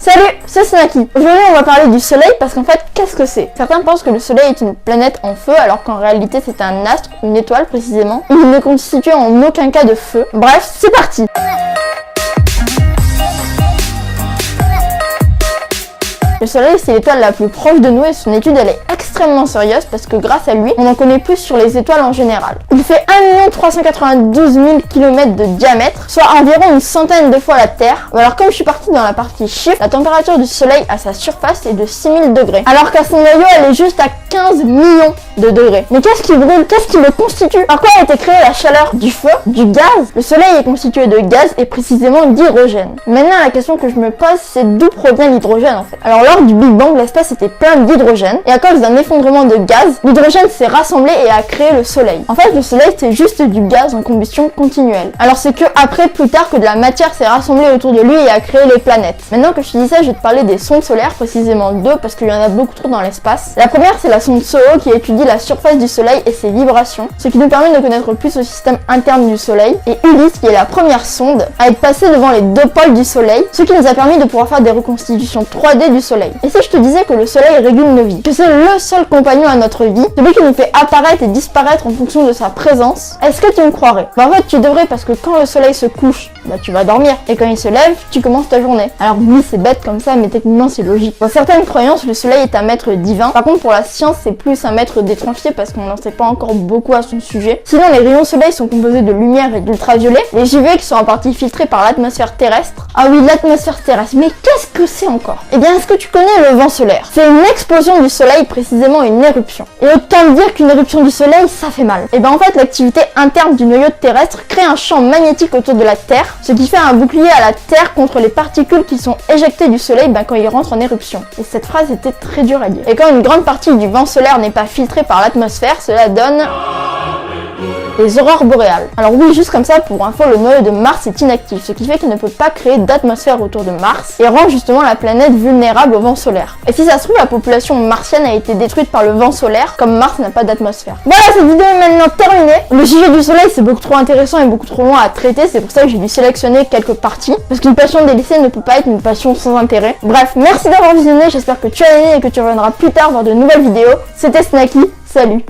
Salut, c'est Snacky. Aujourd'hui on va parler du soleil parce qu'en fait, qu'est-ce que c'est? Certains pensent que le soleil est une planète en feu alors qu'en réalité c'est un astre, une étoile précisément. Il ne constitue en aucun cas de feu. Bref, c'est parti. Le soleil, c'est l'étoile la plus proche de nous et son étude elle est extrêmement sérieuse parce que grâce à lui, on en connaît plus sur les étoiles en général. Il fait 1 392 000 km de diamètre, soit environ une centaine de fois la Terre. Alors comme je suis partie dans la partie chiffres, la température du soleil à sa surface est de 6000 degrés. Alors qu'à son noyau, elle est juste à 15 millions de degrés. Mais qu'est-ce qui brûle? Qu'est-ce qui le constitue? Par quoi a été créée la chaleur? Du feu? Du gaz? Le soleil est constitué de gaz et précisément d'hydrogène. Maintenant, la question que je me pose, c'est d'où provient l'hydrogène en fait? Alors lors du Big Bang, l'espace était plein d'hydrogène et à cause d'un effondrement de gaz, l'hydrogène s'est rassemblé et a créé le soleil. En fait, le soleil c'est juste du gaz en combustion continuelle. Alors c'est que après, plus tard, que de la matière s'est rassemblée autour de lui et a créé les planètes. Maintenant que je te dis ça, je vais te parler des sondes solaires, précisément deux parce qu'il y en a beaucoup trop dans l'espace. La première, c'est la sonde SOHO qui étudie la surface du soleil et ses vibrations, ce qui nous permet de connaître plus le système interne du soleil, et Ulysse qui est la première sonde à être passée devant les deux pôles du soleil, ce qui nous a permis de pouvoir faire des reconstitutions 3D du soleil. Et si je te disais que le soleil régule nos vies, que c'est le seul compagnon à notre vie, celui qui nous fait apparaître et disparaître en fonction de sa présence, est-ce que tu me croirais? En fait tu devrais, parce que quand le soleil se couche, tu vas dormir, et quand il se lève, tu commences ta journée. Alors oui, c'est bête comme ça, mais techniquement c'est logique. Dans certaines croyances, le soleil est un maître divin. Par contre, pour la science, c'est plus un maître d'étrangeté parce qu'on n'en sait pas encore beaucoup à son sujet. Sinon, les rayons soleil sont composés de lumière et d'ultraviolet, les UV qui sont en partie filtrés par l'atmosphère terrestre. Ah oui, l'atmosphère terrestre, mais qu'est-ce que c'est encore? Eh bien, est-ce que tu connais le vent solaire? C'est une explosion du soleil, précisément une éruption. Et autant dire qu'une éruption du soleil, ça fait mal. Et bien en fait, l'activité interne du noyau terrestre crée un champ magnétique autour de la Terre, ce qui fait un bouclier à la Terre contre les particules qui sont éjectées du soleil quand il rentre en éruption. Et cette phrase était très dure à dire. Et quand une grande partie du vent solaire n'est pas filtrée par l'atmosphère, cela donne les aurores boréales. Alors oui, juste comme ça, pour info, le noyau de Mars est inactif, ce qui fait qu'il ne peut pas créer d'atmosphère autour de Mars et rend justement la planète vulnérable au vent solaire. Et si ça se trouve, la population martienne a été détruite par le vent solaire, comme Mars n'a pas d'atmosphère. Voilà, cette vidéo est maintenant terminée. Le sujet du soleil, c'est beaucoup trop intéressant et beaucoup trop long à traiter, c'est pour ça que j'ai dû sélectionner quelques parties, parce qu'une passion délaissée ne peut pas être une passion sans intérêt. Bref, merci d'avoir visionné, j'espère que tu as aimé et que tu reviendras plus tard voir de nouvelles vidéos. C'était Snacky, salut!